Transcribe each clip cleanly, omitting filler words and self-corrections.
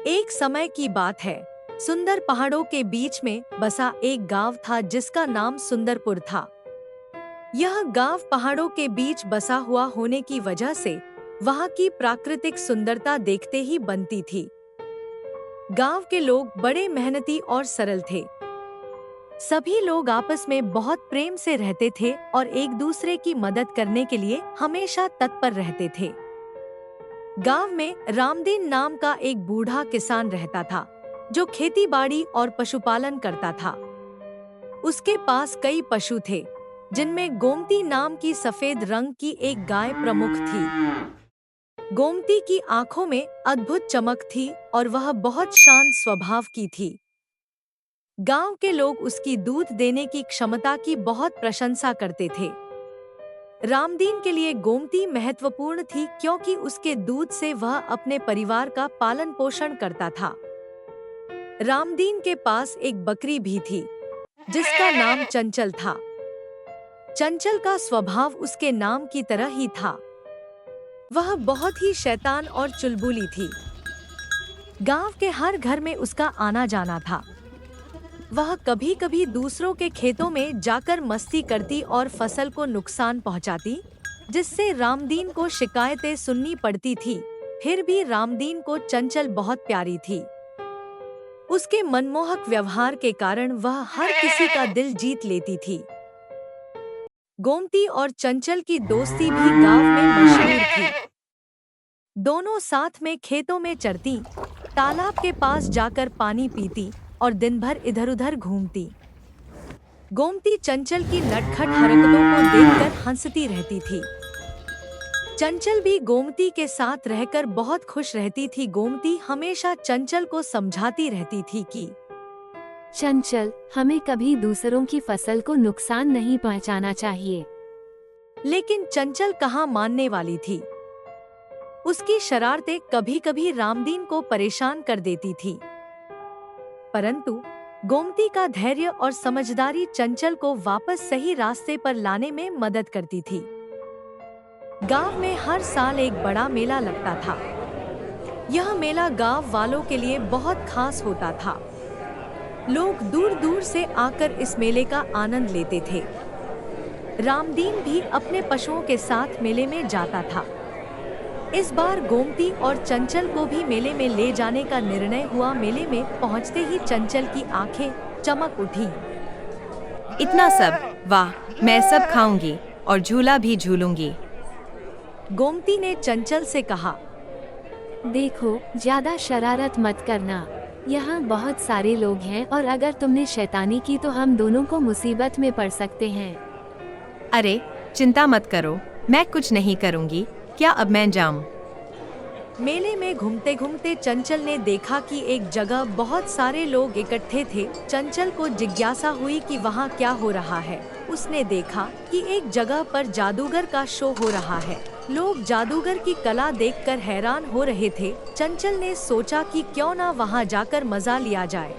एक समय की बात है। सुंदर पहाड़ों के बीच में बसा एक गांव था जिसका नाम सुंदरपुर था। यह गांव पहाड़ों के बीच बसा हुआ होने की वजह से वहां की प्राकृतिक सुंदरता देखते ही बनती थी। गांव के लोग बड़े मेहनती और सरल थे। सभी लोग आपस में बहुत प्रेम से रहते थे और एक दूसरे की मदद करने के लिए हमेशा तत्पर रहते थे। गांव में रामदीन नाम का एक बूढ़ा किसान रहता था जो खेती बाड़ी और पशुपालन करता था। उसके पास कई पशु थे जिनमें गोमती नाम की सफेद रंग की एक गाय प्रमुख थी। गोमती की आंखों में अद्भुत चमक थी और वह बहुत शांत स्वभाव की थी। गांव के लोग उसकी दूध देने की क्षमता की बहुत प्रशंसा करते थे। रामदीन के लिए गोमती महत्वपूर्ण थी क्योंकि उसके दूध से वह अपने परिवार का पालन पोषण करता था। रामदीन के पास एक बकरी भी थी जिसका नाम चंचल था। चंचल का स्वभाव उसके नाम की तरह ही था। वह बहुत ही शैतान और चुलबुली थी। गांव के हर घर में उसका आना जाना था। वह कभी कभी दूसरों के खेतों में जाकर मस्ती करती और फसल को नुकसान पहुंचाती, जिससे रामदीन को शिकायतें सुननी पड़ती थी। फिर भी रामदीन को चंचल बहुत प्यारी थी। उसके मनमोहक व्यवहार के कारण वह हर किसी का दिल जीत लेती थी। गोमती और चंचल की दोस्ती भी गांव में मशहूर थी। दोनों साथ में खेतों में चरती, तालाब के पास जाकर पानी पीती और दिन भर इधर-उधर घूमती। गोमती चंचल की नटखट हरकतों को देखकर हंसती रहती थी। चंचल भी गोमती के साथ रहकर बहुत खुश रहती थी। गोमती हमेशा चंचल को समझाती रहती थी कि चंचल, हमें कभी दूसरों की फसल को नुकसान नहीं पहुंचाना चाहिए। लेकिन चंचल कहाँ मानने वाली थी। उसकी शरारतें कभी-कभी रामदीन को परेशान कर देती थी। परंतु गोमती का धैर्य और समझदारी चंचल को वापस सही रास्ते पर लाने में मदद करती थी। गांव में हर साल एक बड़ा मेला लगता था। यह मेला गांव वालों के लिए बहुत खास होता था। लोग दूर-दूर से आकर इस मेले का आनंद लेते थे। रामदीन भी अपने पशुओं के साथ मेले में जाता था। इस बार गोमती और चंचल को भी मेले में ले जाने का निर्णय हुआ। मेले में पहुंचते ही चंचल की आंखें चमक उठी। इतना सब, वाह! मैं सब खाऊंगी और झूला भी झूलूंगी। गोमती ने चंचल से कहा, देखो, ज्यादा शरारत मत करना। यहाँ बहुत सारे लोग हैं और अगर तुमने शैतानी की तो हम दोनों को मुसीबत में पड़ सकते हैं। अरे, चिंता मत करो, मैं कुछ नहीं करूंगी। क्या अब मैं जाऊं? मेले में घूमते घूमते चंचल ने देखा कि एक जगह बहुत सारे लोग इकट्ठे थे। चंचल को जिज्ञासा हुई कि वहाँ क्या हो रहा है। उसने देखा कि एक जगह पर जादूगर का शो हो रहा है। लोग जादूगर की कला देखकर हैरान हो रहे थे। चंचल ने सोचा कि क्यों ना वहाँ जाकर मजा लिया जाए।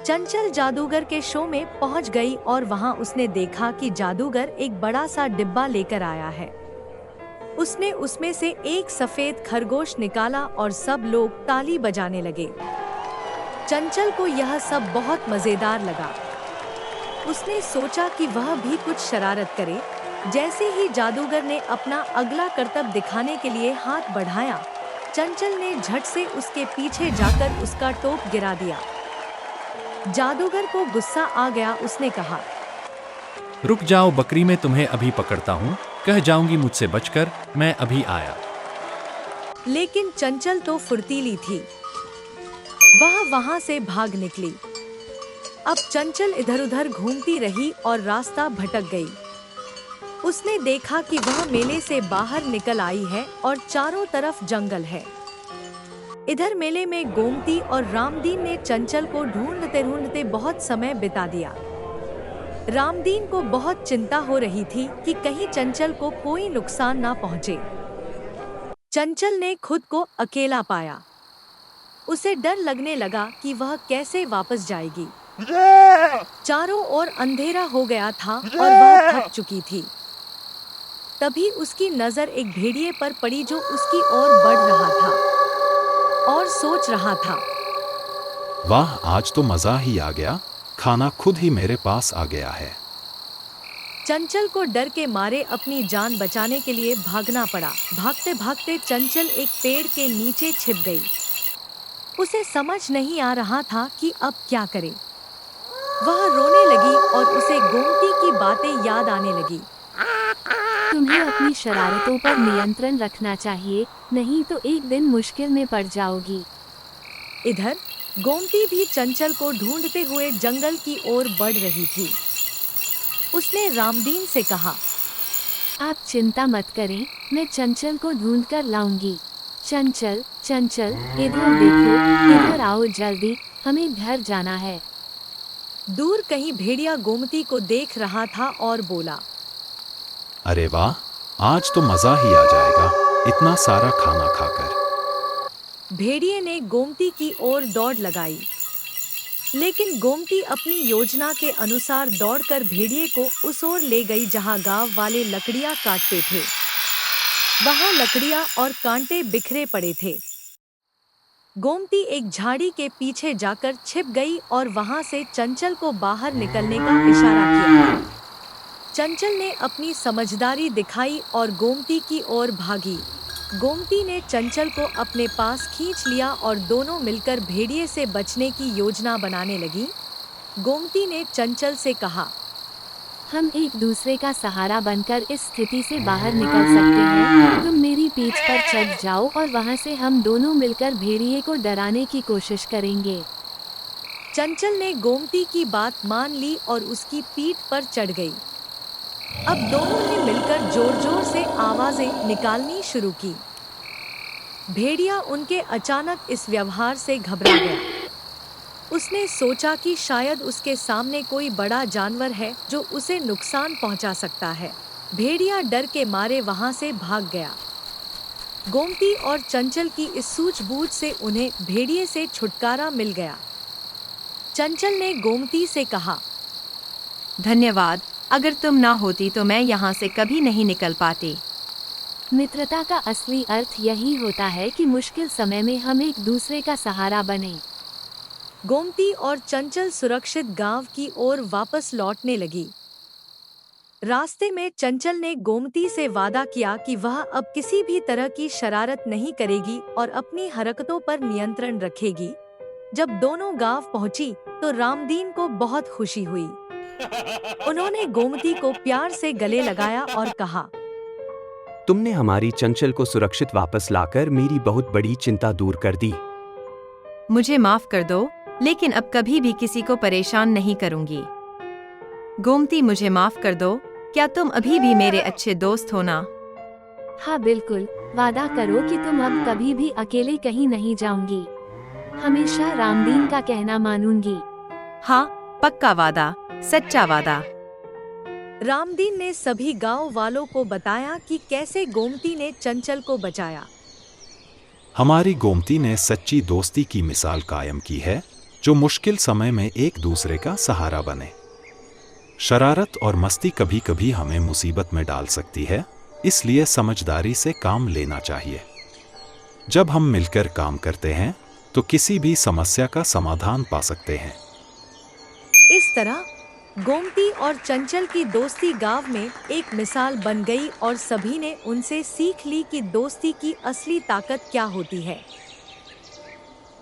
चंचल जादूगर के शो में पहुँच गई और वहाँ उसने देखा कि जादूगर एक बड़ा सा डिब्बा लेकर आया है। उसने उसमें से एक सफेद खरगोश निकाला और सब लोग ताली बजाने लगे। चंचल को यह सब बहुत मजेदार लगा। उसने सोचा कि वह भी कुछ शरारत करे। जैसे ही जादूगर ने अपना अगला करतब दिखाने के लिए हाथ बढ़ाया, चंचल ने झट से उसके पीछे जाकर उसका टोप गिरा दिया। जादूगर को गुस्सा आ गया। उसने कहा, रुक जाओ, बकरी, मैं तुम्हें अभी पकड़ता हूँ। कह जाऊंगी मुझसे बचकर, मैं अभी आया। लेकिन चंचल तो फुर्तीली थी। वह वहां से भाग निकली। अब चंचल इधर-उधर घूमती रही और रास्ता भटक गई। उसने देखा कि वह मेले से बाहर निकल आई है और चारों तरफ जंगल है। इधर मेले में गोमती और रामदीन ने चंचल को ढूंढते ढूंढते बहुत समय बिता दिया। रामदीन को बहुत चिंता हो रही थी कि कहीं चंचल को कोई नुकसान ना पहुंचे। चंचल ने खुद को अकेला पाया। उसे डर लगने लगा कि वह कैसे वापस जाएगी। चारों ओर अंधेरा हो गया था और वह थक चुकी थी। तभी उसकी नजर एक भेड़िए पर पड़ी जो उसकी ओर बढ़ रहा था। और सोच रहा था। वाह, आज तो मजा ही आ गया, खाना खुद ही मेरे पास आ गया है। चंचल को डर के मारे अपनी जान बचाने के लिए भागना पड़ा। भागते भागते चंचल एक पेड़ के नीचे छिप गई। उसे समझ नहीं आ रहा था कि अब क्या करे। वह रोने लगी और उसे गोमती की बातें याद आने लगी। तुम्हें अपनी शरारतों पर नियंत्रण रखना चाहिए, नहीं तो एक दिन मुश्किल में पड़ जाओगी। इधर गोमती भी चंचल को ढूंढते हुए जंगल की ओर बढ़ रही थी। उसने रामदीन से कहा, आप चिंता मत करें, मैं चंचल को ढूंढ कर लाऊंगी। चंचल, चंचल, इधर देखो, इधर आओ जल्दी, हमें घर जाना है। दूर कहीं भेड़िया गोमती को देख रहा था और बोला, अरे वाह, आज तो मजा ही आ जाएगा, इतना सारा खाना खाकर। भेड़िए ने गोमती की ओर दौड़ लगाई, लेकिन गोमती अपनी योजना के अनुसार दौड़कर भेड़िए को उस ओर ले गई जहां गांव वाले लकड़ियां काटते थे। वहां लकड़ियां और कांटे बिखरे पड़े थे। गोमती एक झाड़ी के पीछे जाकर छिप गई और वहां से चंचल को बाहर निकलने का इशारा किया। चंचल ने अपनी समझदारी दिखाई और गोमती की ओर भागी। गोमती ने चंचल को अपने पास खींच लिया और दोनों मिलकर भेड़िए से बचने की योजना बनाने लगी। गोमती ने चंचल से कहा, हम एक दूसरे का सहारा बनकर इस स्थिति से बाहर निकल सकते हैं। तुम मेरी पीठ पर चढ़ जाओ और वहां से हम दोनों मिलकर भेड़िए को डराने की कोशिश करेंगे। चंचल ने गोमती की बात मान ली और उसकी पीठ पर चढ़ गई। अब दोनों ने मिलकर जोर जोर से आवाजें निकालनी शुरू की। भेड़िया उनके अचानक इस व्यवहार से घबरा गया। उसने सोचा कि शायद उसके सामने कोई बड़ा जानवर है जो उसे नुकसान पहुंचा सकता है। भेड़िया डर के मारे वहां से भाग गया। गोमती और चंचल की इस सूझबूझ से उन्हें भेड़िए से छुटकारा मिल गया। चंचल ने गोमती से कहा, धन्यवाद, अगर तुम ना होती तो मैं यहाँ से कभी नहीं निकल पाती। मित्रता का असली अर्थ यही होता है कि मुश्किल समय में हम एक दूसरे का सहारा बने। गोमती और चंचल सुरक्षित गांव की ओर वापस लौटने लगी। रास्ते में चंचल ने गोमती से वादा किया कि वह अब किसी भी तरह की शरारत नहीं करेगी और अपनी हरकतों पर नियंत्रण रखेगी। जब दोनों गांव पहुंची तो रामदीन को बहुत खुशी हुई। उन्होंने गोमती को प्यार से गले लगाया और कहा, तुमने हमारी चंचल को सुरक्षित वापस लाकर मेरी बहुत बड़ी चिंता दूर कर दी। मुझे माफ कर दो, लेकिन अब कभी भी किसी को परेशान नहीं करूंगी। गोमती, मुझे माफ कर दो, क्या तुम अभी भी मेरे अच्छे दोस्त हो ना? हाँ बिल्कुल, वादा करो कि तुम अब कभी भी अकेले कहीं नहीं जाऊंगी। हमेशा रामदीन का कहना मानूंगी। हाँ, पक्का वादा, सच्चा वादा। रामदीन ने सभी गांव वालों को बताया कि कैसे गोमती ने चंचल को बचाया। हमारी गोमती ने सच्ची दोस्ती की मिसाल कायम की है, जो मुश्किल समय में एक दूसरे का सहारा बने। शरारत और मस्ती कभी कभी हमें मुसीबत में डाल सकती है, इसलिए समझदारी से काम लेना चाहिए। जब हम मिलकर काम करते हैं तो किसी भी समस्या का समाधान पा सकते हैं। इस तरह गोमती और चंचल की दोस्ती गांव में एक मिसाल बन गई और सभी ने उनसे सीख ली कि दोस्ती की असली ताकत क्या होती है।